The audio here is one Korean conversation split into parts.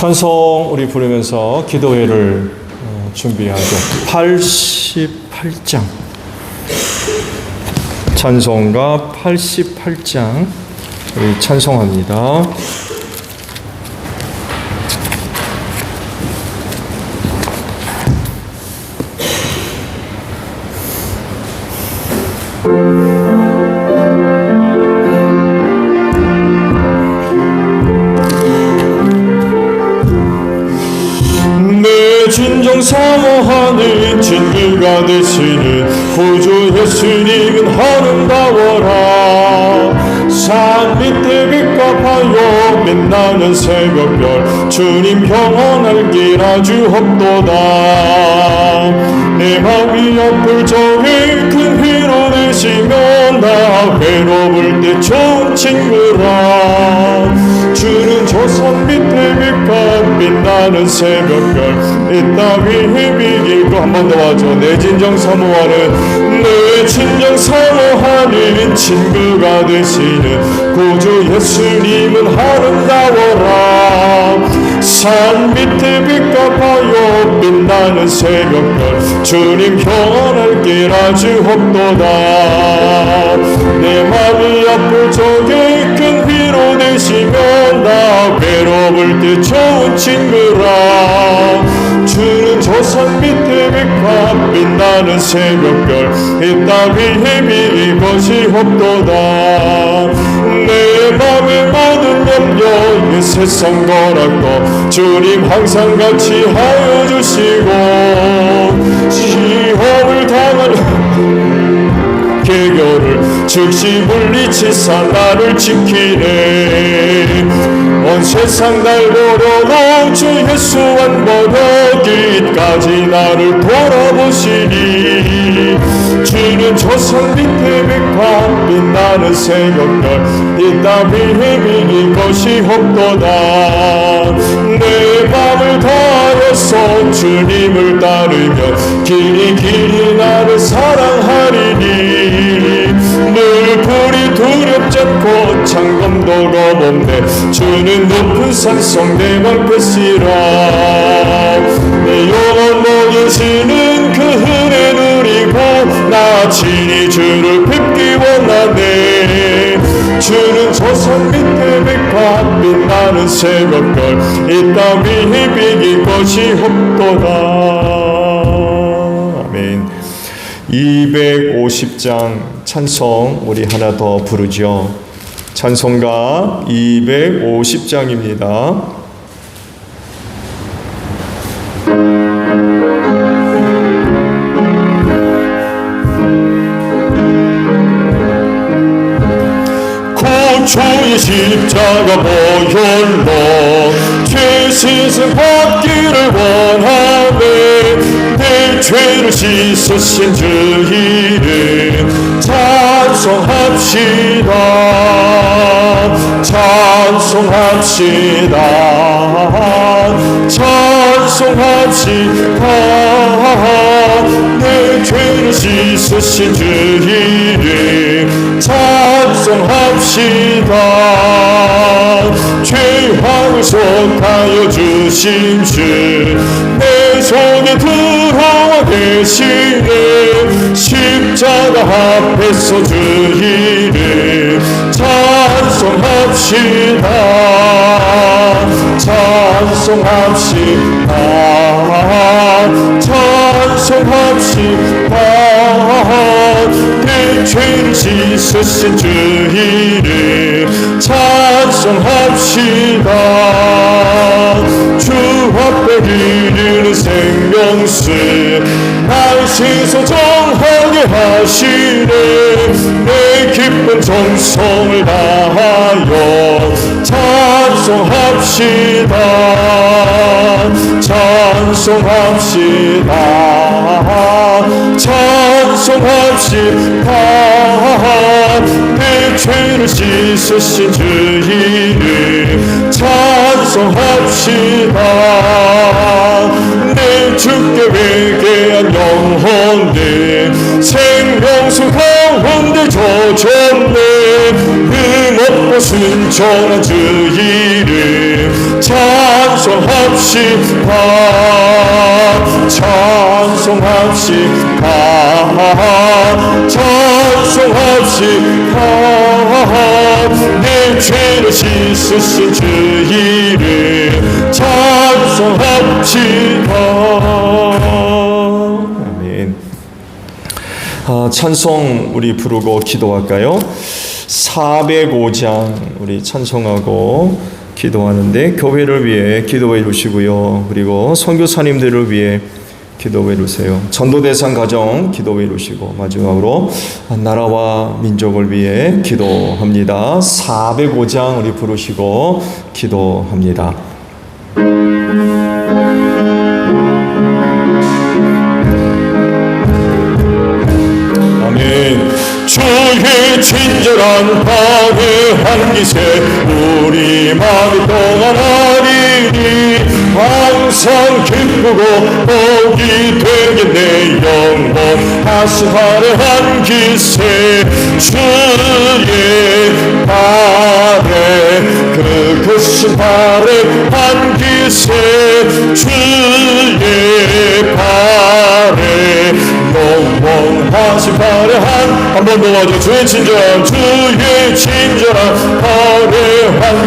찬송 우리 부르면서 기도회를 준비하죠. 88장 찬송가 88장 우리 찬송합니다. 진정 사모하는 진리가 되시는 구주 예수님은 아름다워라. 산 밑에 빛과 파요 빛나는 새벽별 주님 평안할 길 아주 없도다. 내 맘이 아플 적에 큰 위로 되시면 나 외로울 때 좋은 친구라. 주는 저 산 밑에 빛과 빛나는 새벽별 이 따위의 비길고 한 번 더 와줘. 내 진정 사모하는 내 진정 사모하는 친구가 되시는 구주 예수님은 아름다워라. 산 밑에 빛과 파요 빛나는 새벽별 주님 평안할 길 아주 없도다. 내 맘이 아플 적에 큰 위로 되시면 나 외로울 때 좋은 친구라. 주는 저 산 밑에 빛과 빛나는 새벽별 이 따위의 비길 것이 없도다. 내 맘의 모든 염려 이 세상 거라고 주님 항상 같이 하여 주시고 시험을 당하는 개교를 즉시 물리치사 나를 지키네. 온 세상 날 보려도 주 예수 한 번 여기까지 나를 돌아보시니. 주는 저 산 밑에 빛과 빛나는 새벽별 이 따위의 비길 것이 없도다. 내 맘을 다하여서 주님을 따르면 길이 나를 사랑하리니. 늘 불이 두렵지 않고 창검도 겁없네. 주는 높은 산성 내 방패시라. 내 영혼 먹이시는 그 은혜 누리고 나 친히 주를 뵙기 원하네. 주는 저 산 밑에 빛과 빛나는 새벽별 이 따위의 비길 것이 없도다. 아멘. 250장 찬송 우리 하나 더 부르죠. 찬송가 250장입니다. 구주의 십자가 보혈로 죄 씻음 받기를 원하네. 내 죄를 씻으신 주 이름 찬송합시다. 찬송합시다. 찬송합시다. 내 죄를 씻으신 주 이름 찬송합시다. 죄악을 속하여 주신 주 내 속에 들어와 계시네. 십자가 앞에서 주 이름 찬송합시다. 찬송합시다. 찬송합시다. 내 죄를 씻으신 주 이름 찬송합시다. 주 앞에 이르는 생명수 날 신소정하게 하시네. 내 기쁜 정성을 다하여 찬송합시다. 찬송합시다. 찬송합시다. 내 죄를 씻으신 주 이름 찬송합시다. 내 주께 회개한 영혼들 생명수 가운데 젖었네. 높고 순종한 주 이름 찬송합시다. 찬송합시다. 찬송합시다. 내 죄를 씻으신 주 이름 찬송합시다. 아멘. 찬송 우리 부르고 기도할까요? 405장 우리 찬송하고 기도하는데 교회를 위해 기도해 주시고요. 그리고 선교사님들을 위해 기도해 주세요. 전도대상 가정 기도해 주시고 마지막으로 나라와 민족을 위해 기도합니다. 405장 우리 부르시고 기도합니다. 아멘. 주의 친절한 발의 기세 우리 마음이 동안하리니 항상 기쁘고 복이 되겠네. 영원하신 발의 기세 주의 발에 그 크신 발의 기세 주의 발에 영원하신 발의 한 번 더 와줘. 주의 친절한 발의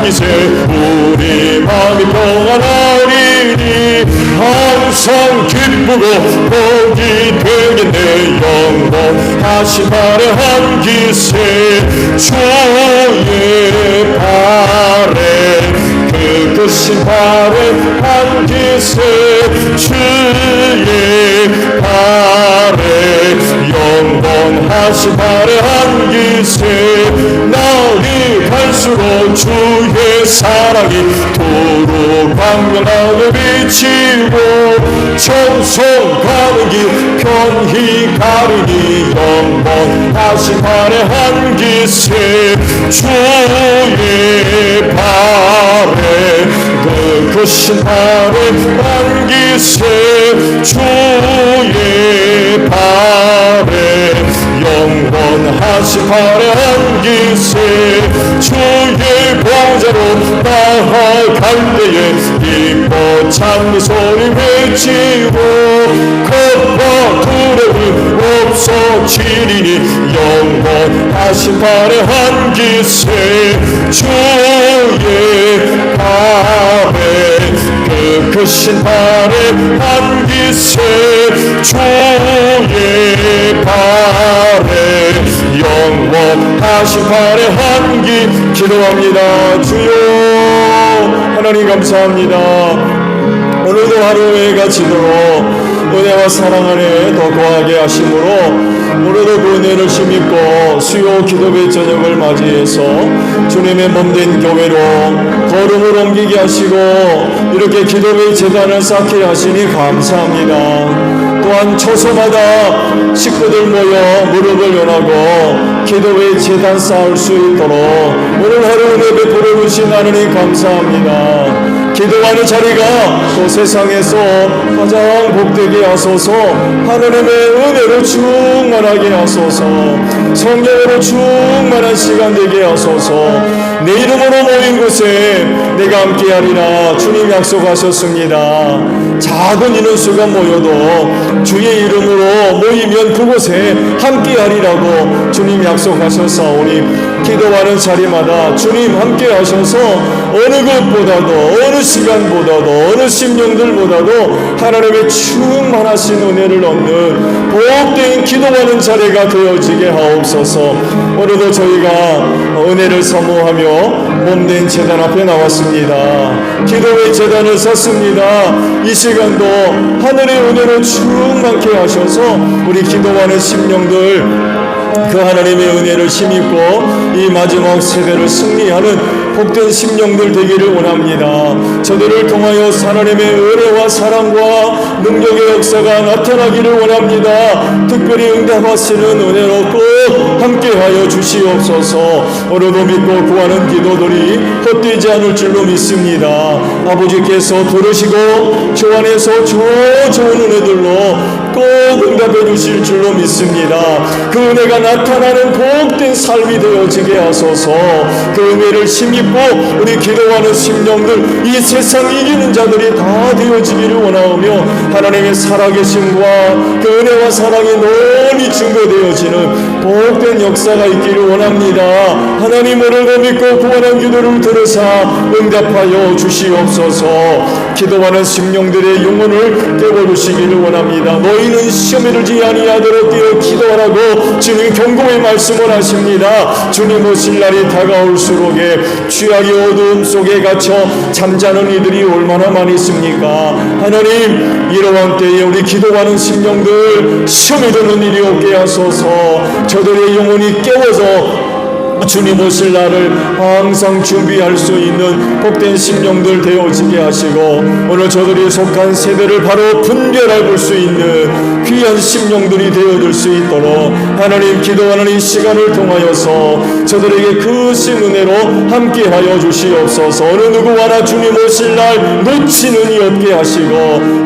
기세 우리 마음이 평안하리니 항상 기쁘고 복이 되겠네. 영원하신 발의 기세 주의 발에 그 크신 발의 기세 주의 발에 영원하신 발의 기세 나이 갈수록 주의 사랑이 도로 광명하게 비치고 청송가는 길 편히 가르니 영원하신 발의 기세 주의 발에 그 크신 발의 기세 주의 발에 영원하신 발의 기세 주의 보좌로 나아갈 때에 기뻐 찬미 소리 외치고 겁과 두려움 없어지리니 영원하신 발의 기세 주의 발에 그 크신 발의 기세 주의 발에 영원하신 발의 기도합니다. 주여 하나님 감사합니다. 오늘도 하루에 같이도록 은혜와 사랑 안에 더 거하게 하심으로 오늘도 그 은혜를 힘입고 수요 기도회 저녁을 맞이해서 주님의 몸된 교회로 걸음을 옮기게 하시고 이렇게 기도회 재단을 쌓게 하시니 감사합니다. 또한 초소마다 식구들 모여 무릎을 연하고 기도회 재단 쌓을 수 있도록 오늘 하루 은혜 베풀어 주신 하나님 감사합니다. 기도하는 자리가 또 세상에서 가장 복되게 하소서. 하나님의 은혜로 충만하게 하소서. 성령으로 충만한 시간 되게 하소서. 내 이름으로 모인 곳에 내가 함께하리라 주님 약속하셨습니다. 작은 인원수가 모여도 주의 이름으로 모이면 그곳에 함께하리라고 주님 약속하셨사오니 기도하는 자리마다 주님 함께하셔서 어느 것보다도 어느 시간보다도 어느 심령들보다도 하나님의 충만하신 은혜를 얻는 복된 기도하는 자리가 되어지게 하옵소서. 오늘도 저희가 은혜를 사모하며 몸된 제단 앞에 나왔습니다. 기도의 제단을 섰습니다. 이 시간도 하늘의 은혜로 충만케 하셔서 우리 기도하는 심령들 그 하나님의 은혜를 힘입고 이 마지막 세대를 승리하는 복된 심령들 되기를 원합니다. 저들을 통하여 하나님의 은혜와 사랑과 능력의 역사가 나타나기를 원합니다. 특별히 응답하시는 은혜로 꼭 함께하여 주시옵소서. 오늘도 믿고 구하는 기도들이 헛되지 않을 줄로 믿습니다. 아버지께서 들으시고 주 안에서 좋은 은혜들로 꼭 응답해 주실 줄로 믿습니다. 그 은혜가 나타나는 복된 삶이 되어지게 하소서. 그 은혜를 힘입고 우리 기도하는 심령들, 이 세상 이기는 자들이 다 되어지기를 원하오며 하나님의 살아계심과 그 은혜와 사랑이 널리 증거되어지는 복된 역사가 있기를 원합니다. 하나님 오늘도 믿고 구원한 기도를 들으사 응답하여 주시옵소서. 기도하는 심령들의 영혼을 깨워주시기를 원합니다. 너희는 시험에 들지 아니하도록 뛰어 기도하라고 주님 경고의 말씀을 하십니다. 주님 오실 날이 다가올수록에 취하의 어두움 속에 갇혀 잠자는 이들이 얼마나 많이 있습니까? 하나님, 이러한 때에 우리 기도하는 심령들 시험에 드는 일이 없게 하소서. 저들의 영혼이 깨워서 주님 오실 날을 항상 준비할 수 있는 복된 심령들 되어지게 하시고, 오늘 저들이 속한 세대를 바로 분별해 볼 수 있는 귀한 심령들이 되어줄 수 있도록 하나님, 기도하는 이 시간을 통하여서 저들에게 크신 은혜로 함께하여 주시옵소서. 어느 누구와나 주님 오실 날 놓치는 이 없게 하시고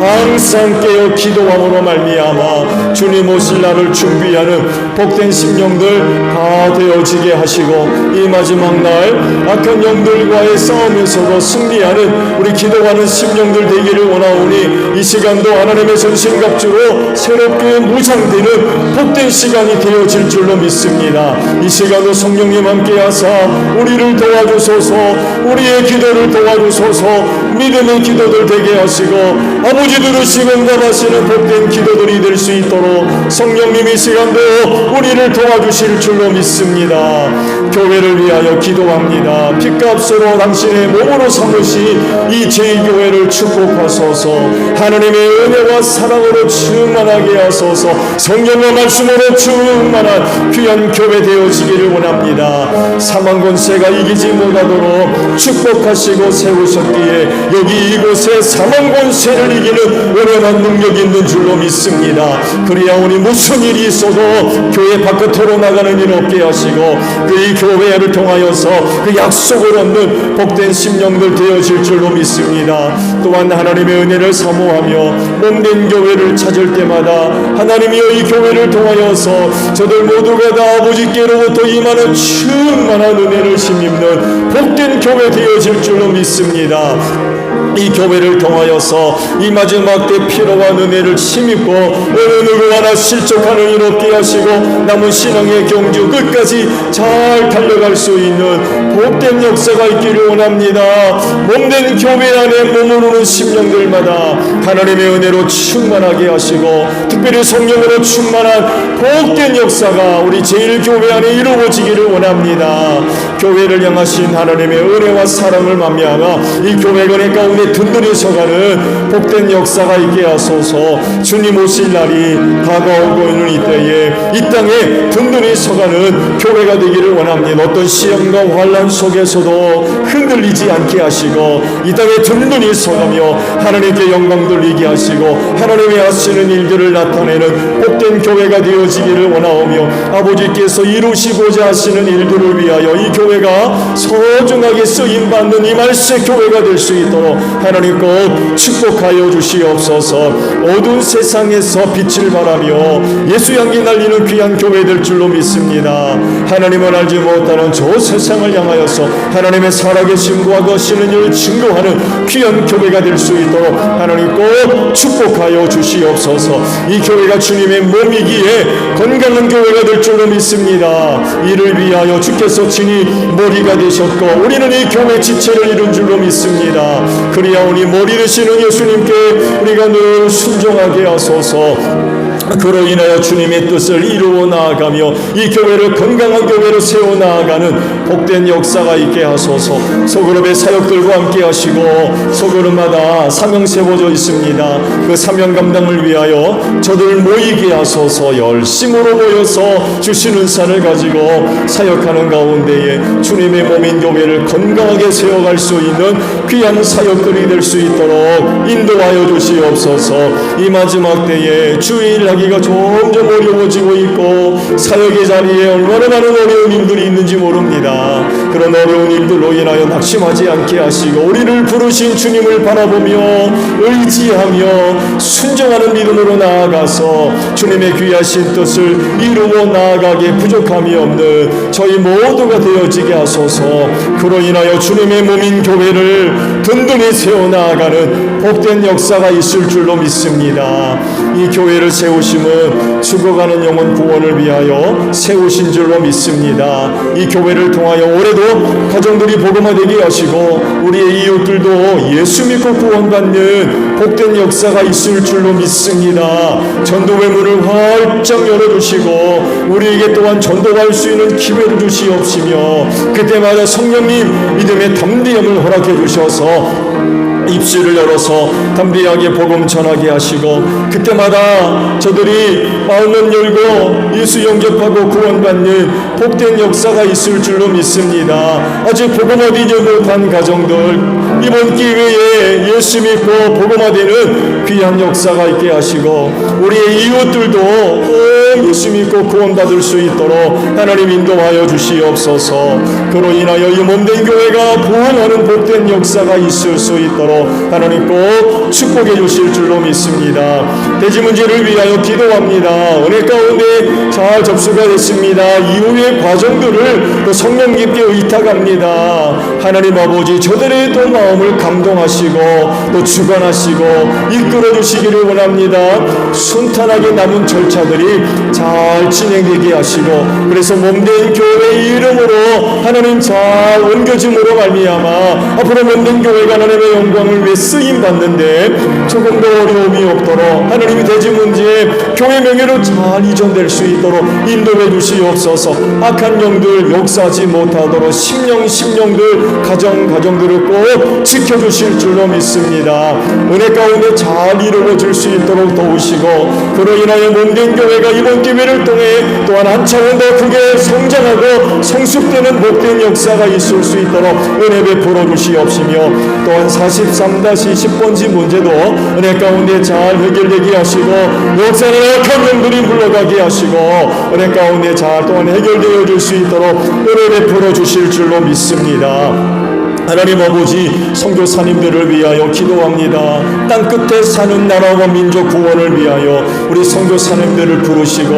항상 깨어 기도함으로 말미암아 주님 오실 날을 준비하는 복된 심령들 다 되어지게 하시고, 이 마지막 날 악한 영들과의 싸움에서도 승리하는 우리 기도하는 심령들 되기를 원하오니 이 시간도 하나님의 전신갑주로 새롭게 무장되는 복된 시간이 되어질 줄로 믿습니다. 이 시간도 성령님 함께하사 우리를 도와주소서. 우리의 기도를 도와주소서. 믿음의 기도들 되게 하시고 아버지 들으시고 응답하시는 복된 기도들이 될 수 있도록 성령님 이 시간도 우리를 도와주실 줄로 믿습니다. 교회를 위하여 기도합니다. 핏값으로 당신의 몸으로 삼으신 이 제2교회를 축복하소서. 하나님의 은혜와 사랑으로 충만하게 하소서. 성령과 말씀으로 충만한 귀한 교회 되어지기를 원합니다. 사망 권세가 이기지 못하도록 축복하시고 세우셨기에 여기 이곳에 사망 권세를 이기는 원연한 능력이 있는 줄로 믿습니다. 그리하오니 무슨 일이 있어도 교회 바깥으로 나가는 일 없게 하시고 이 교회를 통하여서 그 약속을 얻는 복된 심령들 되어질 줄로 믿습니다. 또한 하나님의 은혜를 사모하며 몸된 교회를 찾을 때마다 하나님이여 이 교회를 통하여서 저들 모두가 다 아버지께로부터 임하는 충만한 은혜를 힘입는 복된 교회 되어질 줄로 믿습니다. 이 교회를 통하여서 이 마지막 때 피로와 은혜를 힘입고 어느 누구와나 실족하는 일 없게 하시고 남은 신앙의 경주 끝까지 잘 달려갈 수 있는 복된 역사가 있기를 원합니다. 몸된 교회 안에 머무르는 심령들마다 하나님의 은혜로 충만하게 하시고 특별히 성령으로 충만한 복된 역사가 우리 제1교회 안에 이루어지기를 원합니다. 교회를 향하신 하나님의 은혜와 사랑을 만미하며 이 교회 건의 가운데 든든히 서가는 복된 역사가 있게 하소서. 주님 오실 날이 다가오고 있는 이때에 이 땅에 든든히 서가는 교회가 되기를 원합니다. 어떤 시험과 환난 속에서도 흔들리지 않게 하시고 이 땅에 든든히 서가며 하나님께 영광 돌리게 하시고 하나님이 하시는 일들을 나타내는 복된 교회가 되어지기를 원하오며 아버지께서 이루시고자 하시는 일들을 위하여 이 교회가 소중하게 쓰임받는 이 말세 교회가 될 수 있도록 하나님 꼭 축복하여 주시옵소서. 어두운 세상에서 빛을 발하며 예수 향기 날리는 귀한 교회 될 줄로 믿습니다. 하나님을 알지 못하는 저 세상을 향하여서 하나님의 살아계심과 거시는 일을 증거하는 귀한 교회가 될 수 있도록 하나님 꼭 축복하여 주시옵소서. 이 교회가 주님의 몸이기에 건강한 교회가 될 줄로 믿습니다. 이를 위하여 주께서 친히 머리가 되셨고 우리는 이 교회 지체를 이룬 줄로 믿습니다. 그리하오니 머리 되시는 예수님께 우리가 늘 순종하게 하소서. 그로 인하여 주님의 뜻을 이루어 나아가며 이 교회를 건강한 교회로 세워 나아가는 복된 역사가 있게 하소서. 소그룹의 사역들과 함께 하시고 소그룹마다 사명 세워져 있습니다. 그 사명 감당을 위하여 저들 모이게 하소서. 열심으로 모여서 주시는 산을 가지고 사역하는 가운데에 주님의 몸인 교회를 건강하게 세워갈 수 있는 귀한 사역들이 될 수 있도록 인도하여 주시옵소서. 이 마지막 때에 주일하기가 점점 어려워지고 있고 사역의 자리에 얼마나 많은 어려운 일들이 있는지 모릅니다. 그런 어려운 일들로 인하여 낙심하지 않게 하시고 우리를 부르신 주님을 바라보며 의지하며 순종하는 믿음으로 나아가서 주님의 귀하신 뜻을 이루어 나아가게 부족함이 없는 저희 모두가 되어지게 하소서. 그로 인하여 주님의 몸인 교회를 든든히 세워나가는 복된 역사가 있을 줄로 믿습니다. 이 교회를 세우심은 죽어가는 영혼 구원을 위하여 세우신 줄로 믿습니다. 이 교회를 통하여 올해도 가정들이 복음화되게 하시고 우리의 이웃들도 예수 믿고 구원받는 복된 역사가 있을 줄로 믿습니다. 전도의 문을 활짝 열어주시고 우리에게 또한 전도할 수 있는 기회를 주시옵시며 그때마다 성령님 믿음의 담대함을 허락해 주셔서 입술을 열어서 담대하게 복음 전하게 하시고 그때마다 저들이 마음을 열고 예수 영접하고 구원받는 복된 역사가 있을 줄로 믿습니다. 아직 복음화되지 못한 가정들 이번 기회에 예수 믿고 복음화되는 귀한 역사가 있게 하시고 우리의 이웃들도 예수 믿고 구원받을 수 있도록 하나님 인도하여 주시옵소서. 그로 인하여 이 몸된 교회가 부흥하는 복된 역사가 있을 수 있도록 하나님 꼭 축복해 주실 줄로 믿습니다. 대지 문제를 위하여 기도합니다. 은혜 가운데 잘 접수가 됐습니다. 이후의 과정들을 또 성령 깊게 의탁합니다. 하나님 아버지 저들의 또 마음을 감동하시고 또 주관하시고 이끌어 주시기를 원합니다. 순탄하게 남은 절차들이 잘 진행되게 하시고 그래서 몸된 교회의 이름으로 하나님 잘 옮겨짐으로 말미암아 앞으로 몸된 교회가 하나님의 영광을 위해 쓰임 받는데 조금 더 어려움이 없도록 하나님이 대지 문제에 교회 명예로 잘 이전될 수 있도록 인도해 주시옵소서. 악한 영들 역사하지 못하도록 심령들 가정들을 꼭 지켜주실 줄로 믿습니다. 은혜 가운데 잘 이루어질 수 있도록 도우시고 그로 인하여 몸된 교회가 이번 기회를 통해 또한 한 차원 더 크게 성장하고 성숙되는 복된 역사가 있을 수 있도록 은혜 베풀어 주시옵시며 또한 43-10번지 문제도 은혜 가운데 잘 해결되게 하시고 역사는 악한 영들이 물러가게 하시고 은혜 가운데 잘 또한 해결되어 줄 수 있도록 은혜 베풀어 주실 줄로 믿습니다. 하나님 아버지 선교사님들을 위하여 기도합니다. 땅끝에 사는 나라와 민족 구원을 위하여 우리 선교사님들을 부르시고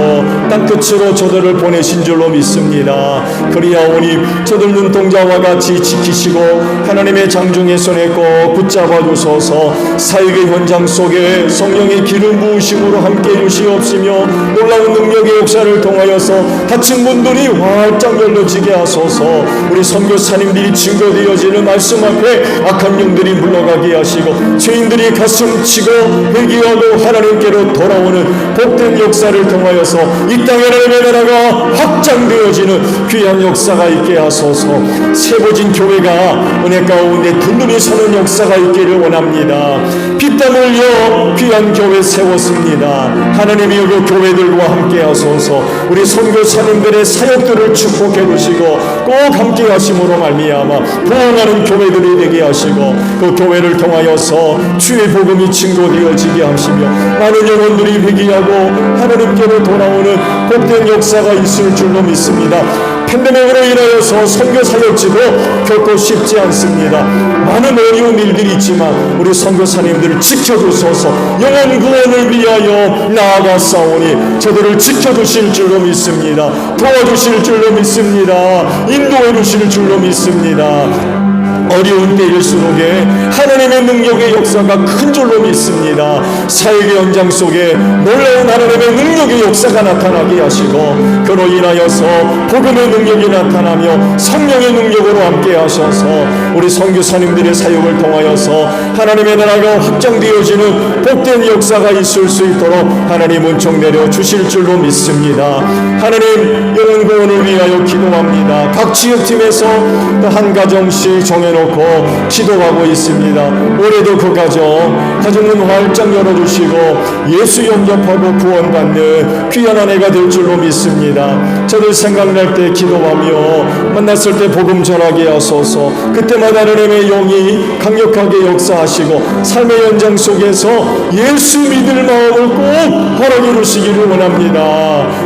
땅끝으로 저들을 보내신 줄로 믿습니다. 그리하오니 저들 눈동자와 같이 지키시고 하나님의 장중의 손에 꼭 붙잡아 주소서. 사역의 현장 속에 성령의 기름 부으심으로 함께 해주시옵시며 놀라운 능력의 역사를 통하여서 다친 분들이 활짝 열려지게 하소서. 우리 선교사님들이 증거되어지는 말씀 앞에 악한 영들이 물러가게 하시고 죄인들이 가슴 치고 회개하고 하나님께로 돌아오는 복된 역사를 통하여서 이 땅에 하나님의 나라가 확장되어지는 귀한 역사가 있게 하소서. 세워진 교회가 은혜 가운데 든든히 서는 역사가 있기를 원합니다. 피땀 흘려 귀한 교회 세웠습니다. 하나님이 그 교회들과 함께 하소서. 우리 선교사님들의 사역들을 축복해 주시고 꼭 함께 하심으로 말미암아 부흥하는 교회들이 되게 하시고 그 교회를 통하여서 주의 복음이 증거되어지게 하시며 많은 영혼들이 회개하고 하나님께로 돌아오는 복된 역사가 있을 줄로 믿습니다. 팬데믹으로 인하여서 선교 사역지도 결코 쉽지 않습니다. 많은 어려운 일들이 있지만 우리 선교사님들을 지켜주소서. 영혼 구원을 위하여 나아가사오니 저들을 지켜주실 줄로 믿습니다. 도와주실 줄로 믿습니다. 인도해 주실 줄로 믿습니다. 어려운 때일수록에 하나님의 능력의 역사가 큰 줄로 믿습니다. 사역의 현장 속에 놀라운 하나님의 능력의 역사가 나타나게 하시고 그로 인하여서 복음의 능력이 나타나며 성령의 능력으로 함께 하셔서 우리 선교사님들의 사역을 통하여서 하나님의 나라가 확장되어지는 복된 역사가 있을 수 있도록 하나님 은총 내려 주실 줄로 믿습니다. 하나님 영혼 구원을 위하여 기도합니다. 각 지역팀에서 한 가정씩 정해놓은 놓고 기도하고 있습니다. 올해도 그 가정문 활짝 열어주시고 예수 영접하고 구원받는 귀한 한 해가 될 줄로 믿습니다. 저들 생각날 때 기도하며 만났을 때 복음 전하게 하소서. 그때마다 하나님의 영이 강력하게 역사하시고 삶의 현장 속에서 예수 믿을 마음을 꼭 허락해 주시기를 원합니다.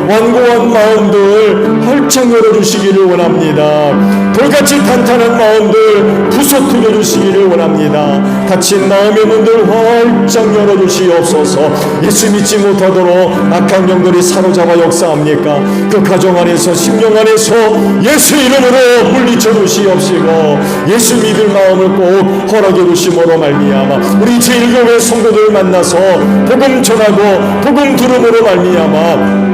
완고한 마음들 활짝 열어주시기를 원합니다. 돌같이 탄탄한 마음들 부서뜨려 주시기를 원합니다. 닫힌 마음의 문들 활짝 열어주시옵소서. 예수 믿지 못하도록 악한 영들이 사로잡아 역사합니까? 그 가정 안에서 심령 안에서 예수 이름으로 물리쳐 주시옵시고 예수 믿을 마음을 꼭 허락해 주심으로 말미암아 우리 제1교회 성도들 만나서 복음 전하고 복음 들음으로 말미암아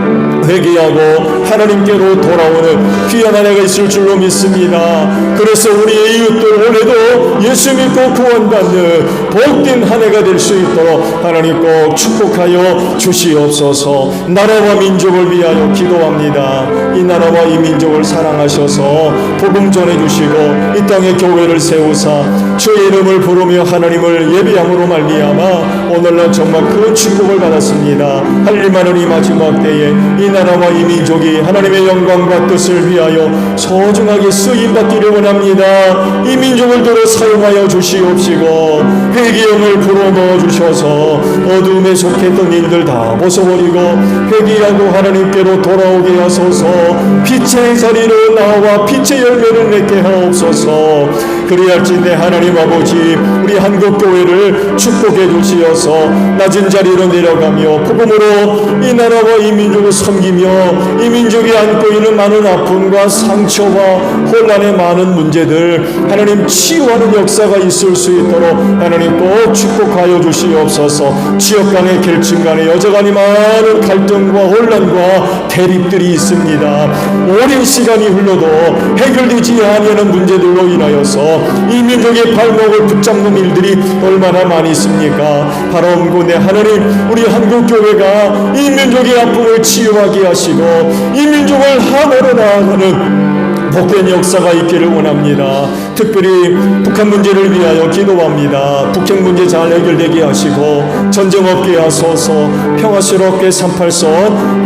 회개하고 하나님께로 돌아오는 귀한 한 해가 있을 줄로 믿습니다. 그래서 우리의 이웃들 올해도 예수 믿고 구원받는 복된 한 해가 될 수 있도록 하나님 꼭 축복하여 주시옵소서. 나라와 민족을 위하여 기도합니다. 이 나라와 이 민족을 사랑하셔서 복음 전해주시고 이 땅에 교회를 세우사 주의 이름을 부르며 하나님을 예배함으로 말미암아 오늘날 정말 큰 축복을 받았습니다. 할 일 많은 이 마지막 때에 이 나라와 이 민족이 하나님의 영광과 뜻을 위하여 소중하게 쓰임받기를 원합니다. 이 민족을 도로 사용하여 주시옵시고 회개형을 불어넣어 주셔서 어둠에 속했던 일들 다 벗어버리고 회개하고 하나님께로 돌아오게 하소서. 빛의 자리로 나와 빛의 열매를 맺게 하옵소서. 그리할진대 하나님 아버지 우리 한국교회를 축복해 주시어서 낮은 자리로 내려가며 복음으로 이 나라와 이 민족을 섬기며 이 민족이 안고 있는 많은 아픔과 상처와 혼란의 많은 문제들 하나님 치유하는 역사가 있을 수 있도록 하나님 꼭 축복하여 주시옵소서. 지역 간의 계층 간의 여자 간의 많은 갈등과 혼란과 대립들이 있습니다. 오랜 시간이 흘러도 해결되지 아니하는 문제들로 인하여서 이 민족의 발목을 붙잡는 일들이 얼마나 많이 있습니까? 바로 온곳에 하나님 우리 한국교회가 이 민족의 아픔을 치유하게 하시고 이 민족을 하나로 나아가는 복된 역사가 있기를 원합니다. 특별히 북한 문제를 위하여 기도합니다. 북핵 문제 잘 해결되게 하시고 전쟁 없게 하소서. 평화스럽게 38선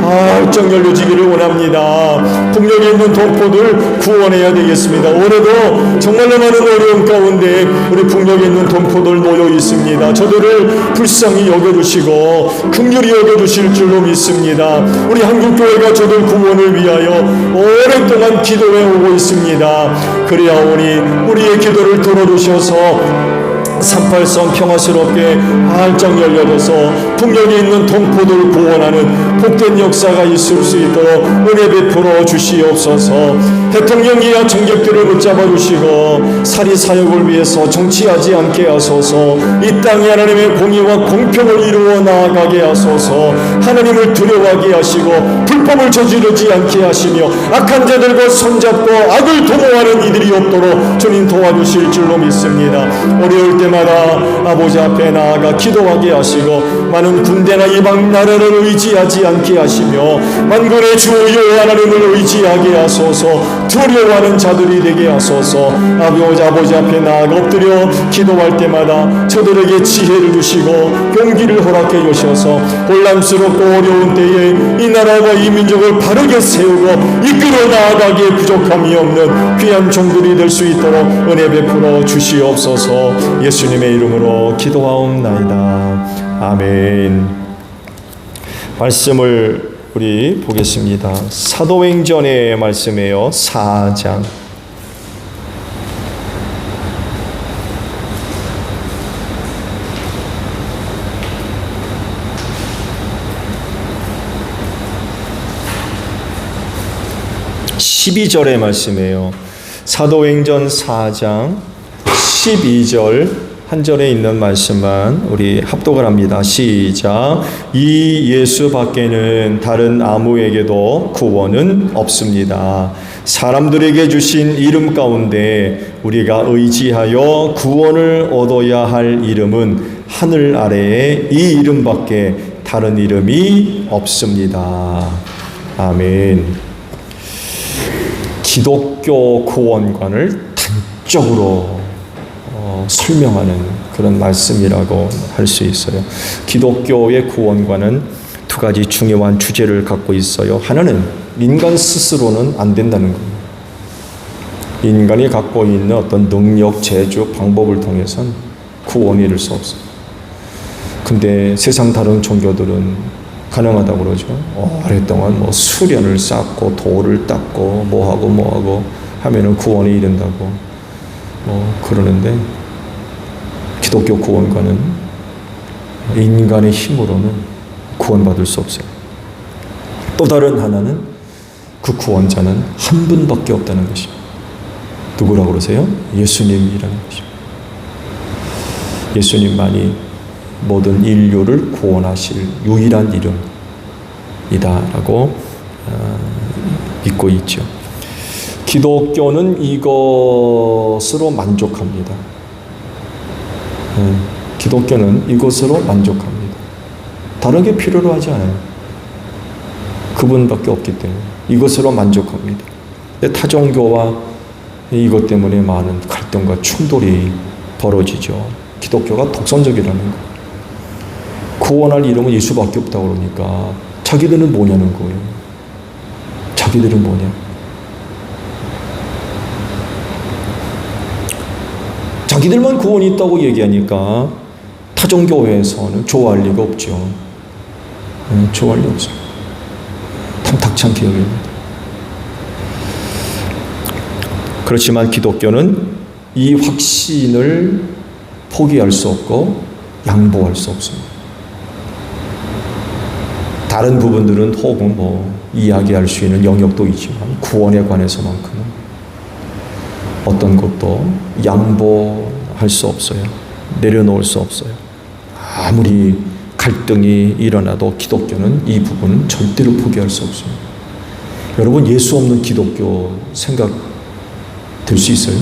활짝 열려지기를 원합니다. 북녘에 있는 동포들 구원해야 되겠습니다. 올해도 정말로 많은 어려움 가운데 우리 북녘에 있는 동포들 놓여 있습니다. 저들을 불쌍히 여겨주시고 긍휼히 여겨주실 줄로 믿습니다. 우리 한국교회가 저들 구원을 위하여 오랫동안 기도해 오고 있습니다. 그리하오니 우리의 기도를 들어주셔서 38선 평화스럽게 활짝 열려져서 북녘에 있는 동포들을 구원하는 복된 역사가 있을 수 있도록 은혜 베풀어 주시옵소서. 대통령이야 정객들을 붙잡아 주시고 사리사욕을 위해서 정치하지 않게 하소서. 이 땅에 하나님의 공의와 공평을 이루어 나아가게 하소서. 하나님을 두려워하게 하시고 불법을 저지르지 않게 하시며 악한 자들과 손잡고 악을 도모하는 이들이 없도록 주님 도와주실 줄로 믿습니다. 어려울 때마다 아버지 앞에 나아가 기도하게 하시고 많은 군대나 이방 나라를 의지하지 않게 하시며 만군의 주 여호와 하나님을 의지하게 하소서. 두려워하는 자들이 되게 하소서. 아버지 앞에 나아가 엎드려 기도할 때마다 저들에게 지혜를 주시고 용기를 허락해 주셔서 혼란스럽고 어려운 때에 이 나라와 이 민족을 바르게 세우고 이끌어 나아가기에 부족함이 없는 귀한 종들이 될 수 있도록 은혜 베풀어 주시옵소서. 예수님의 이름으로 기도하옵나이다. 아멘. 말씀을 우리 보겠습니다. 사도행전의 말씀이에요. 4장. (12절의) 말씀이에요. 사도행전 4장 12절 한 절에 있는 말씀만 우리 합독을 합니다. 시작. 이 예수 밖에는 다른 아무에게도 구원은 없습니다. 사람들에게 주신 이름 가운데 우리가 의지하여 구원을 얻어야 할 이름은 하늘 아래에 이 이름밖에 다른 이름이 없습니다. 아멘. 기독교 구원관을 단적으로 설명하는 그런 말씀이라고 할 수 있어요. 기독교의 구원과는 두 가지 중요한 주제를 갖고 있어요. 하나는 인간 스스로는 안 된다는 겁니다. 인간이 갖고 있는 어떤 능력, 재주, 방법을 통해서는 구원을 이룰 수 없어요. 근데 세상 다른 종교들은 가능하다고 그러죠. 오랫동안 수련을 쌓고 돌을 닦고 뭐하고 하면은 구원에 이른다고 그러는데, 기독교 구원과는 인간의 힘으로는 구원받을 수 없어요. 또 다른 하나는 그 구원자는 한 분밖에 없다는 것입니다. 누구라고 그러세요? 예수님이라는 것입니다. 예수님만이 모든 인류를 구원하실 유일한 이름이다라고 믿고 있죠. 기독교는 이것으로 만족합니다. 기독교는 이것으로 만족합니다. 다른 게 필요로 하지 않아요. 그분밖에 없기 때문에 이것으로 만족합니다. 타종교와 이것 때문에 많은 갈등과 충돌이 벌어지죠. 기독교가 독선적이라는 거. 구원할 이름은 예수밖에 없다고 그러니까 자기들은 뭐냐는 거예요. 자기들은 뭐냐. 자기들만 구원이 있다고 얘기하니까 타종교회에서는 좋아할 리가 없죠. 좋아할 리 없어요. 탐탁치 않게 여깁니다. 그렇지만 기독교는 이 확신을 포기할 수 없고 양보할 수 없습니다. 다른 부분들은 혹은 이야기할 수 있는 영역도 있지만 구원에 관해서만큼은 어떤 것도 양보할 수 없어요. 내려놓을 수 없어요. 아무리 갈등이 일어나도 기독교는 이 부분은 절대로 포기할 수 없습니다. 여러분, 예수 없는 기독교 생각 될 수 있어요?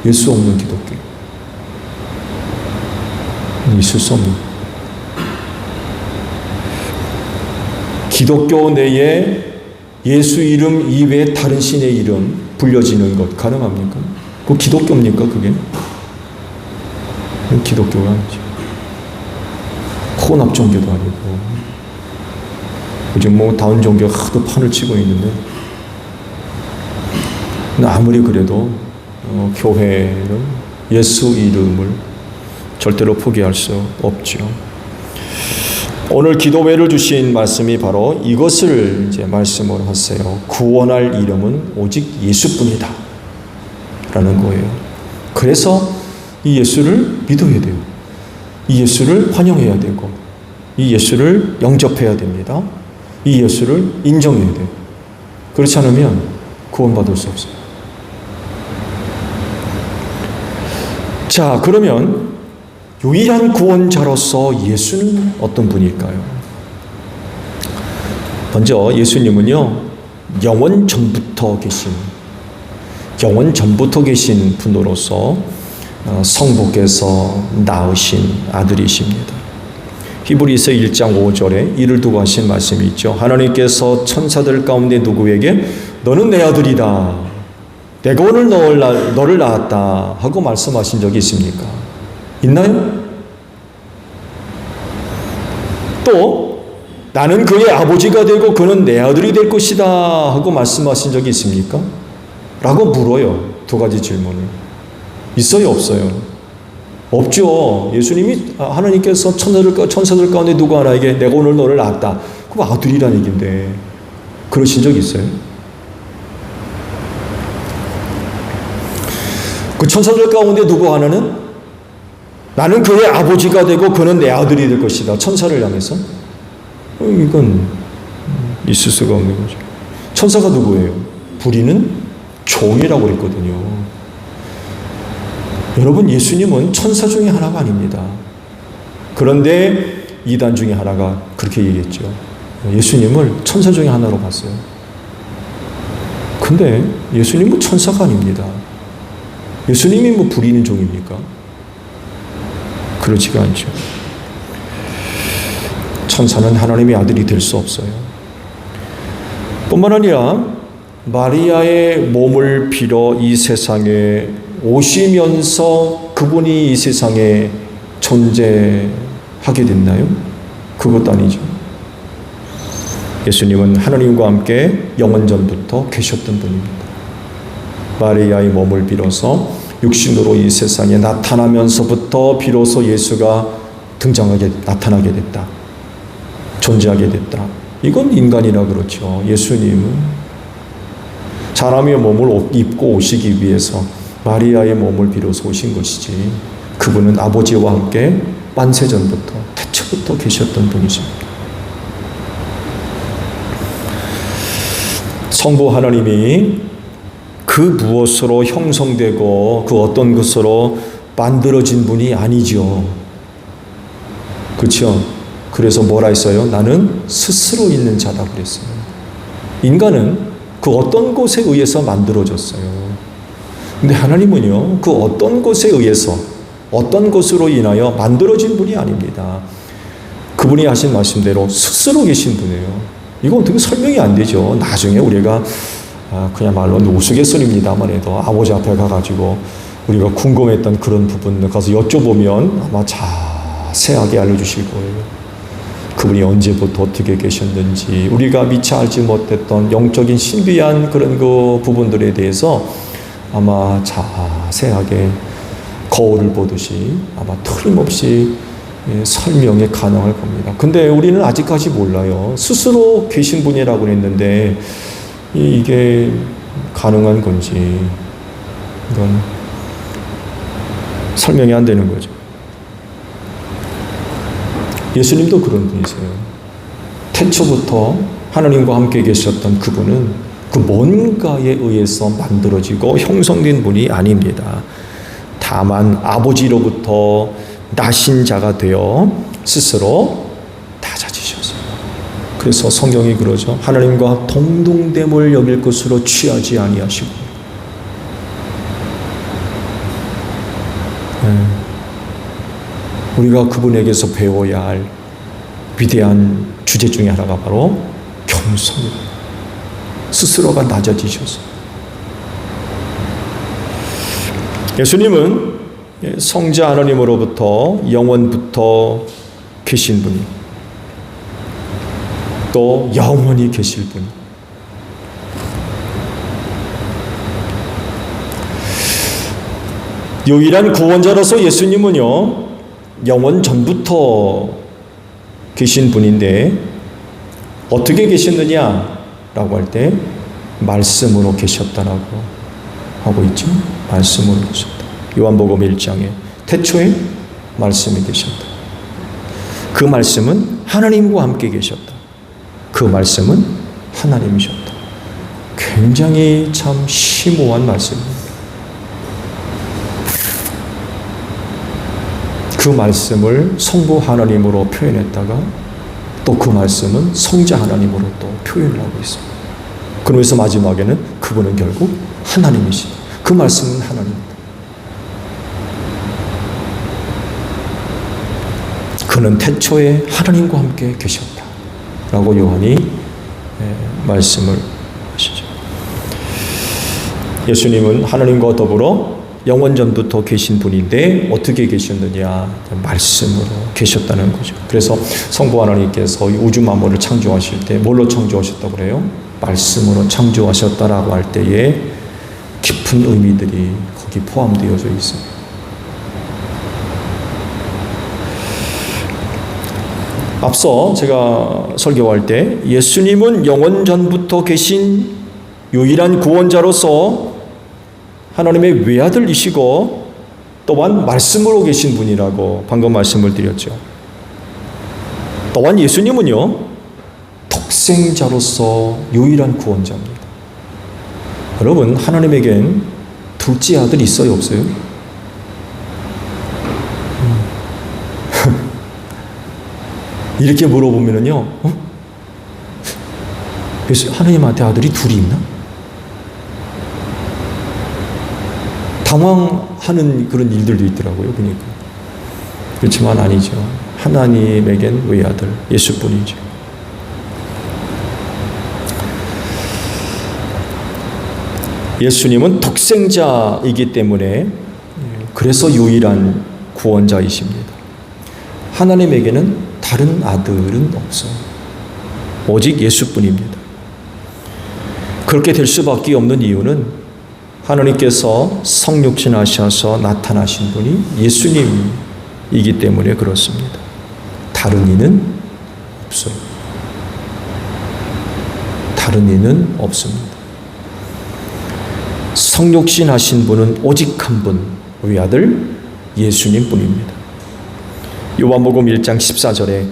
예수 없는 기독교 있을 수 없는. 기독교 내에 예수 이름 이외에 다른 신의 이름 불려지는 것 가능합니까? 그 기독교입니까 그게? 기독교가 아니죠. 혼합 종교도 아니고. 요즘 다운 종교가 하도 판을 치고 있는데, 아무리 그래도 교회는 예수 이름을 절대로 포기할 수 없죠. 오늘 기도회를 주신 말씀이 바로 이것을 이제 말씀을 하세요. 구원할 이름은 오직 예수뿐이다 라는 거예요. 그래서 이 예수를 믿어야 돼요. 이 예수를 환영해야 되고, 이 예수를 영접해야 됩니다. 이 예수를 인정해야 돼요. 그렇지 않으면 구원받을 수 없어요. 자, 그러면 유일한 구원자로서 예수는 어떤 분일까요? 먼저 예수님은요, 영원 전부터 계신 분으로서 성부께서 낳으신 아들이십니다. 히브리서 1장 5절에 이를 두고 하신 말씀이 있죠. 하나님께서 천사들 가운데 누구에게 너는 내 아들이다, 내가 오늘 너를 낳았다 하고 말씀하신 적이 있습니까? 있나요? 또 나는 그의 아버지가 되고 그는 내 아들이 될 것이다 하고 말씀하신 적이 있습니까? 라고 물어요. 두 가지 질문을. 있어요, 없어요? 없죠. 예수님이 하나님께서 천사들 가운데 누구 하나에게 내가 오늘 너를 낳았다. 그거 아들이라는 얘기인데 그러신 적 있어요? 그 천사들 가운데 누구 하나는 나는 그의 아버지가 되고 그는 내 아들이 될 것이다. 천사를 향해서? 이건 있을 수가 없는 거죠. 천사가 누구예요? 부리는 종이라고 그랬거든요. 여러분, 예수님은 천사 중에 하나가 아닙니다. 그런데 이단 중에 하나가 그렇게 얘기했죠. 예수님을 천사 중에 하나로 봤어요. 근데 예수님은 천사가 아닙니다. 예수님이 부리는 종입니까? 그렇지가 않죠. 천사는 하나님의 아들이 될 수 없어요. 뿐만 아니라 마리아의 몸을 빌어 이 세상에 오시면서 그 그분이 이 세상에 존재하게 됐나요? 그것도 아니죠. 예수님은 하나님과 함께 영원전부터 계셨던 분입니다. 마리아의 몸을 빌어서 육신으로 이 세상에 나타나면서부터 비로소 예수가 나타나게 됐다. 존재하게 됐다. 이건 인간이라 그렇죠. 예수님은 사람의 몸을 입고 오시기 위해서 마리아의 몸을 빌어서 오신 것이지, 그분은 아버지와 함께 만세전부터 태초부터 계셨던 분이십니다. 성부 하나님이 그 무엇으로 형성되고 그 어떤 것으로 만들어진 분이 아니죠. 그렇죠? 그래서 뭐라 했어요? 나는 스스로 있는 자다 그랬어요. 인간은 그 어떤 것에 의해서 만들어졌어요. 근데 하나님은요, 그 어떤 것에 의해서, 어떤 것으로 인하여 만들어진 분이 아닙니다. 그분이 하신 말씀대로 스스로 계신 분이에요. 이거 어떻게 설명이 안 되죠. 나중에 우리가 그야말로 우스갯소리입니다만 해도 아버지 앞에 가가지고 우리가 궁금했던 그런 부분을 가서 여쭤보면 아마 자세하게 알려주실 거예요. 그분이 언제부터 어떻게 계셨는지, 우리가 미처 알지 못했던 영적인 신비한 그런 그 부분들에 대해서 아마 자세하게 거울을 보듯이 아마 틀림없이 설명이 가능할 겁니다. 근데 우리는 아직까지 몰라요. 스스로 계신 분이라고 했는데 이게 가능한 건지 이건 설명이 안 되는 거죠. 예수님도 그런 분이세요. 태초부터 하나님과 함께 계셨던 그분은 그 뭔가에 의해서 만들어지고 형성된 분이 아닙니다. 다만 아버지로부터 나신 자가 되어 스스로 낮아지셨어요. 그래서 성경이 그러죠. 하나님과 동등됨을 여길 것으로 취하지 아니하시고. 우리가 그분에게서 배워야 할 위대한 주제 중에 하나가 바로 겸손입니다. 스스로가 낮아지셔서. 예수님은 성자 하나님으로부터 영원부터 계신 분, 또 영원히 계실 분. 유일한 구원자로서 예수님은요, 영원 전부터 계신 분인데 어떻게 계셨느냐라고 할 때 말씀으로 계셨다라고 하고 있죠. 말씀으로 계셨다. 요한복음 1장에 태초에 말씀이 계셨다. 그 말씀은 하나님과 함께 계셨다. 그 말씀은 하나님이셨다. 굉장히 참 심오한 말씀입니다. 그 말씀을 성부 하나님으로 표현했다가 또 그 말씀은 성자 하나님으로 또 표현을 하고 있습니다. 그러면서 마지막에는 그분은 결국 하나님이시다. 그 말씀은 하나님입니다. 그는 태초에 하나님과 함께 계셨다 라고 요한이 말씀을 하시죠. 예수님은 하나님과 더불어 영원전부터 계신 분인데 어떻게 계셨느냐? 말씀으로 계셨다는 거죠. 그래서 성부 하나님께서 우주 만물을 창조하실 때 뭘로 창조하셨다고 그래요? 말씀으로 창조하셨다라고 할 때에 깊은 의미들이 거기 포함되어져 있습니다. 앞서 제가 설교할 때 예수님은 영원전부터 계신 유일한 구원자로서 하나님의 외아들이시고 또한 말씀으로 계신 분이라고 방금 말씀을 드렸죠. 또한 예수님은요, 독생자로서 유일한 구원자입니다. 여러분, 하나님에겐 둘째 아들이 있어요, 없어요? 이렇게 물어보면은요, 하나님한테 아들이 둘이 있나? 당황하는 그런 일들도 있더라고요. 그러니까. 그렇지만 아니죠. 하나님에겐 외아들 예수뿐이죠. 예수님은 독생자이기 때문에 그래서 유일한 구원자이십니다. 하나님에게는 다른 아들은 없어요. 오직 예수뿐입니다. 그렇게 될 수밖에 없는 이유는 하나님께서 성육신하셔서 나타나신 분이 예수님이기 때문에 그렇습니다. 다른 이는 없어요. 다른 이는 없습니다. 성육신하신 분은 오직 한 분, 우리 아들 예수님 뿐입니다. 요한복음 1장 14절에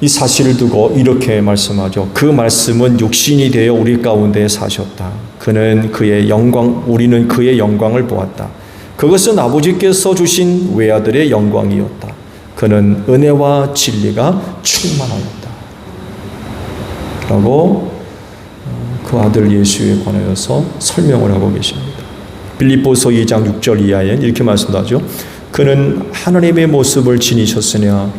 이 사실을 두고 이렇게 말씀하죠. 그 말씀은 육신이 되어 우리 가운데 사셨다. 그는 그의 영광, 우리는 그의 영광을 보았다. 그것은 아버지께서 주신 외아들의 영광이었다. 그는 은혜와 진리가 충만하였다. 라고 그 아들 예수에 관하여서 설명을 하고 계십니다. 빌립보서 2장 6절 이하에 이렇게 말씀하죠. 그는 하나님의 모습을 지니셨으나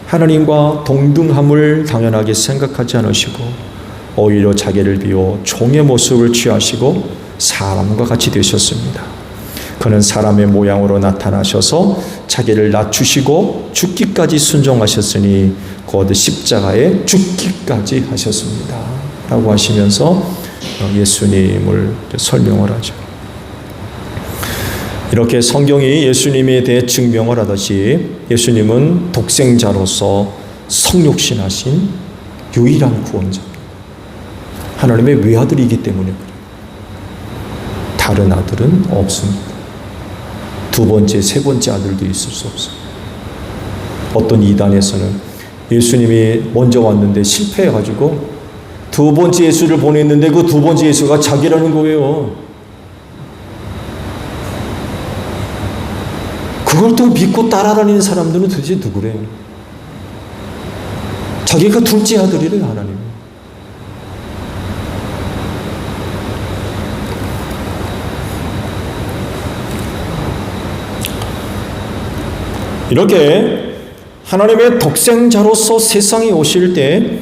하나님과 동등함을 당연하게 생각하지 않으시고 오히려 자기를 비워 종의 모습을 취하시고 사람과 같이 되셨습니다. 그는 사람의 모양으로 나타나셔서 자기를 낮추시고 죽기까지 순종하셨으니 곧 십자가에 죽기까지 하셨습니다. 라고 하시면서 예수님을 설명을 하죠. 이렇게 성경이 예수님에 대해 증명을 하듯이 예수님은 독생자로서 성육신하신 유일한 구원자입니다. 하나님의 외아들이기 때문에 그래요. 다른 아들은 없습니다. 두 번째, 세 번째 아들도 있을 수 없어요. 어떤 이단에서는 예수님이 먼저 왔는데 실패해가지고 두 번째 예수를 보냈는데 그 두 번째 예수가 자기라는 거예요. 그걸 또 믿고 따라다니는 사람들은 도대체 누구래요? 자기가 둘째 아들이래요, 하나님. 이렇게 하나님의 독생자로서 세상에 오실 때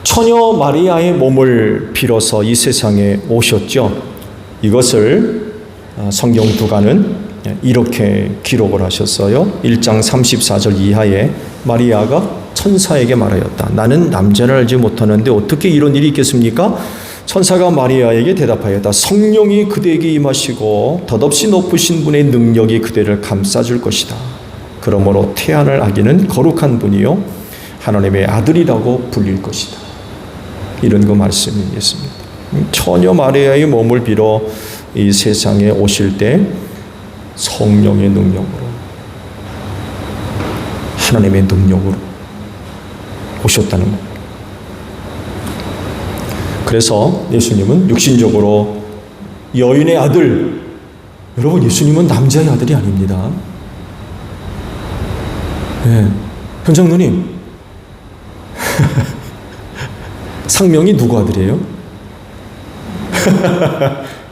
처녀 마리아의 몸을 빌어서 이 세상에 오셨죠. 이것을 성경 두가는 이렇게 기록을 하셨어요. 1장 34절 이하에 마리아가 천사에게 말하였다. 나는 남자를 알지 못하는데 어떻게 이런 일이 있겠습니까? 천사가 마리아에게 대답하였다. 성령이 그대에게 임하시고 덧없이 높으신 분의 능력이 그대를 감싸줄 것이다. 그러므로 태어날 아기는 거룩한 분이요 하나님의 아들이라고 불릴 것이다. 이런 거 말씀이 있습니다. 처녀 마리아의 몸을 빌어 이 세상에 오실 때 성령의 능력으로, 하나님의 능력으로 오셨다는 겁니다. 그래서 예수님은 육신적으로 여인의 아들, 여러분 예수님은 남자의 아들이 아닙니다. 네. 현장 누님 상명이 누구 아들이에요?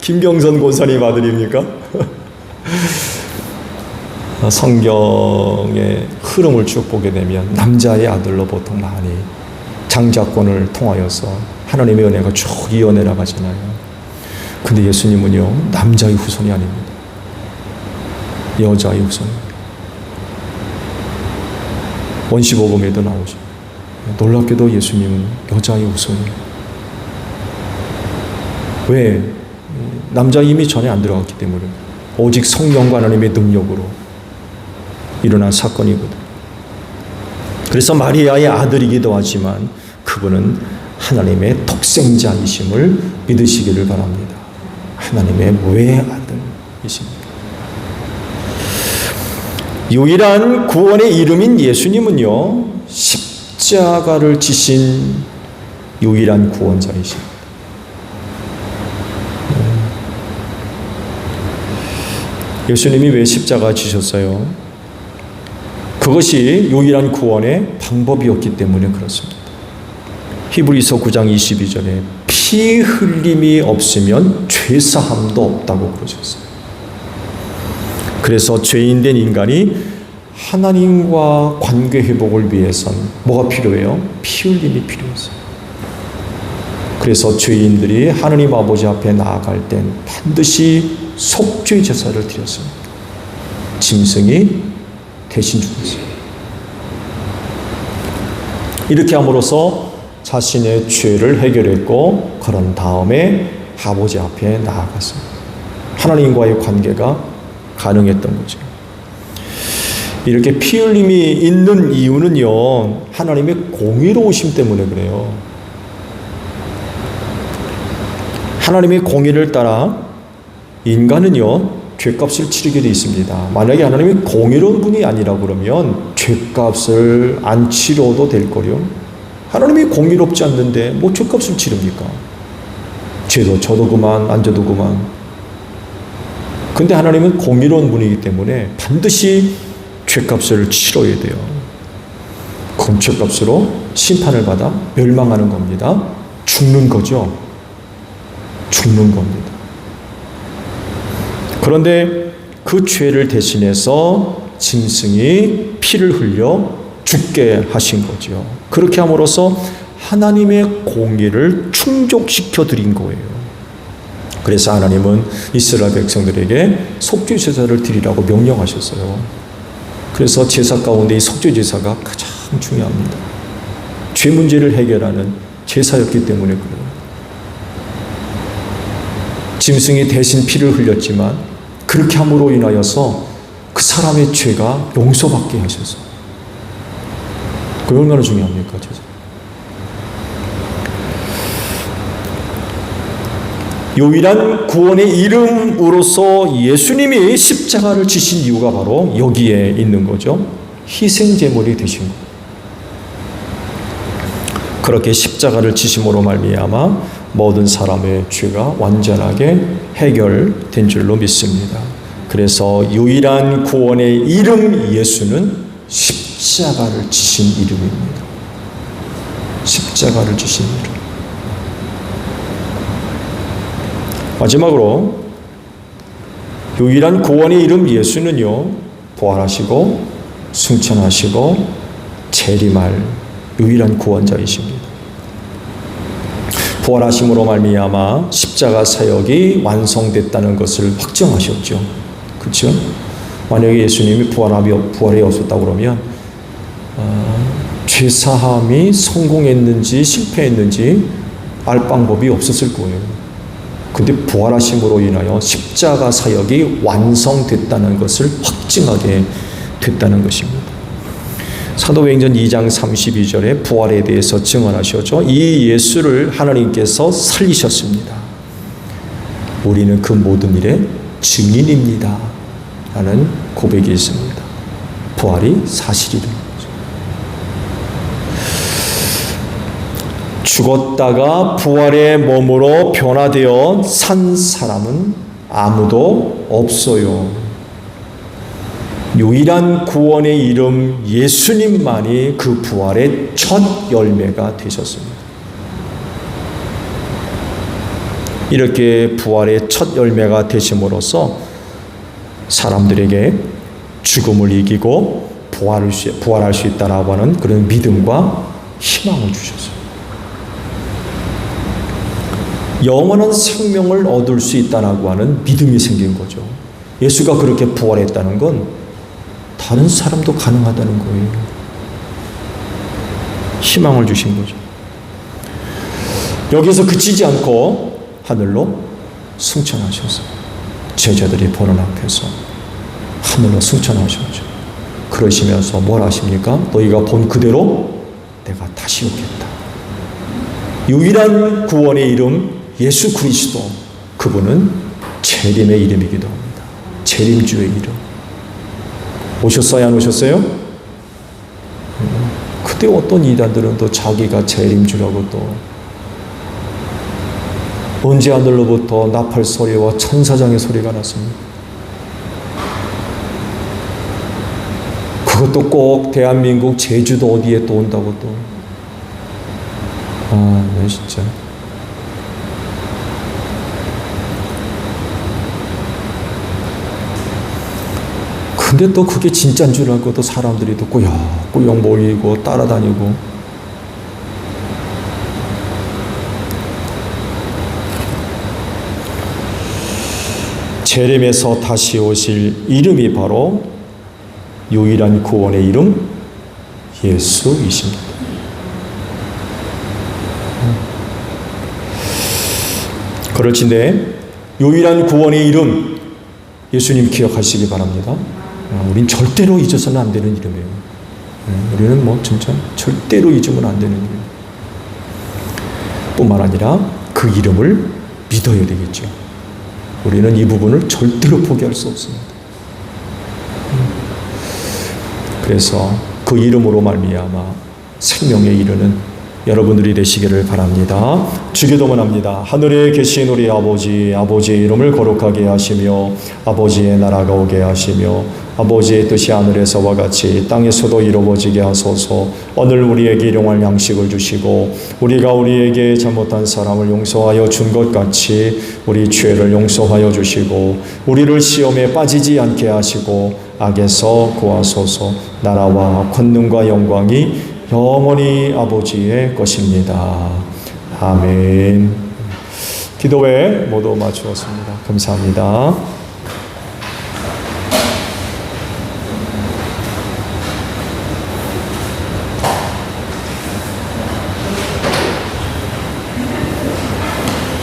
김경선 권사님 아들입니까? 성경의 흐름을 쭉 보게 되면 남자의 아들로 보통 많이 장자권을 통하여서 하나님의 은혜가 쭉 이어내 나가잖아요. 근데 예수님은요 남자의 후손이 아닙니다. 여자의 후손입니다. 원시복음에도 나오죠. 놀랍게도 예수님은 여자의 후손이에요. 왜? 남자 이미 전에 안 들어갔기 때문에 오직 성령과 하나님의 능력으로 일어난 사건이거든. 그래서 마리아의 아들이기도 하지만 그분은 하나님의 독생자이심을 믿으시기를 바랍니다. 하나님의 외아들이십니다. 유일한 구원의 이름인 예수님은요 십자가를 지신 유일한 구원자이십니다. 예수님이 왜 십자가 지셨어요? 그것이 유일한 구원의 방법이었기 때문에 그렇습니다. 히브리서 9장 22절에 피 흘림이 없으면 죄사함도 없다고 그러셨어요. 그래서 죄인된 인간이 하나님과 관계 회복을 위해선 뭐가 필요해요? 피 흘림이 필요했어요. 그래서 죄인들이 하나님 아버지 앞에 나아갈 땐 반드시 속죄 제사를 드렸습니다. 짐승이 대신 죽었어요. 이렇게 함으로써 자신의 죄를 해결했고 그런 다음에 아버지 앞에 나아갔습니다. 하나님과의 관계가 가능했던 거죠. 이렇게 피 흘림이 있는 이유는요, 하나님의 공의로우심 때문에 그래요. 하나님의 공의를 따라 인간은요, 죄값을 치르게 되어 있습니다. 만약에 하나님이 공의로운 분이 아니라 그러면 죄값을 안 치러도 될 거요. 하나님이 공의롭지 않는데 뭐 죄값을 치릅니까? 죄도 저도 그만, 안 져도 그만. 근데 하나님은 공의로운 분이기 때문에 반드시 죄값을 치러야 돼요. 그럼 죄값으로 심판을 받아 멸망하는 겁니다. 죽는 거죠. 죽는 겁니다. 그런데 그 죄를 대신해서 짐승이 피를 흘려 죽게 하신 거죠. 그렇게 함으로써 하나님의 공의를 충족시켜 드린 거예요. 그래서 하나님은 이스라엘 백성들에게 속죄 제사를 드리라고 명령하셨어요. 그래서 제사 가운데 이 속죄 제사가 가장 중요합니다. 죄 문제를 해결하는 제사였기 때문에 그래요. 짐승이 대신 피를 흘렸지만 그렇게 함으로 인하여서 그 사람의 죄가 용서받게 하셔서, 그게 얼마나 중요합니까? 제사. 유일한 구원의 이름으로서 예수님이 십자가를 지신 이유가 바로 여기에 있는 거죠. 희생제물이 되신 것. 그렇게 십자가를 지심으로 말미암아 모든 사람의 죄가 완전하게 해결된 줄로 믿습니다. 그래서 유일한 구원의 이름 예수는 십자가를 지신 이름입니다. 십자가를 지신 이름. 마지막으로 유일한 구원의 이름 예수는요, 부활하시고 승천하시고 재림할 유일한 구원자이십니다. 부활하심으로 말미암아 십자가 사역이 완성됐다는 것을 확정하셨죠. 그렇죠? 만약에 예수님이 부활이 없었다고 그러면 죄사함이 성공했는지 실패했는지 알 방법이 없었을 거예요. 근데 부활하심으로 인하여 십자가 사역이 완성됐다는 것을 확증하게 됐다는 것입니다. 사도행전 2장 32절에 부활에 대해서 증언하셨죠. 이 예수를 하나님께서 살리셨습니다. 우리는 그 모든 일의 증인입니다. 라는 고백이 있습니다. 부활이 사실이라는 거죠. 죽었다가 부활의 몸으로 변화되어 산 사람은 아무도 없어요. 유일한 구원의 이름 예수님만이 그 부활의 첫 열매가 되셨습니다. 이렇게 부활의 첫 열매가 되심으로써 사람들에게 죽음을 이기고 부활할 수 있다라고 하는 그런 믿음과 희망을 주셨어요. 영원한 생명을 얻을 수 있다라고 하는 믿음이 생긴 거죠. 예수가 그렇게 부활했다는 건 다른 사람도 가능하다는 거예요. 희망을 주신 거죠. 여기서 그치지 않고 하늘로 승천하셔서 제자들이 보는 앞에서 하늘로 승천하셨죠. 그러시면서 뭘 하십니까? 너희가 본 그대로 내가 다시 오겠다. 유일한 구원의 이름 예수 그리스도, 그분은 재림의 이름이기도 합니다. 재림주의 이름. 오셨어요? 안 오셨어요? 그때 어떤 이단들은 또 자기가 재림주라고 또 언제 하늘로부터 나팔 소리와 천사장의 소리가 났습니다. 그것도 꼭 대한민국 제주도 어디에 또 온다고 또. 네, 진짜. 근데 또 그게 진짜인 줄 알고 또 사람들이 또 꾸역꾸역 모이고 따라다니고. 제렘에서 다시 오실 이름이 바로 유일한 구원의 이름 예수이십니다. 그럴진데 유일한 구원의 이름 예수님 기억하시기 바랍니다. 우린 절대로 잊어서는 안 되는 이름이에요. 우리는 뭐 진짜 절대로 잊으면 안 되는 이름. 뿐만 아니라 그 이름을 믿어야 되겠죠. 우리는 이 부분을 절대로 포기할 수 없습니다. 그래서 그 이름으로 말미암아 생명에 이르는 여러분들이 되시기를 바랍니다. 주기도문 합니다. 하늘에 계신 우리 아버지, 아버지의 이름을 거룩하게 하시며 아버지의 나라가 오게 하시며 아버지의 뜻이 하늘에서와 같이 땅에서도 이루어지게 하소서. 오늘 우리에게 일용할 양식을 주시고 우리가 우리에게 잘못한 사람을 용서하여 준 것 같이 우리 죄를 용서하여 주시고 우리를 시험에 빠지지 않게 하시고 악에서 구하소서. 나라와 권능과 영광이 영원히 아버지의 것입니다. 아멘. 기도회 모두 마치었습니다. 감사합니다.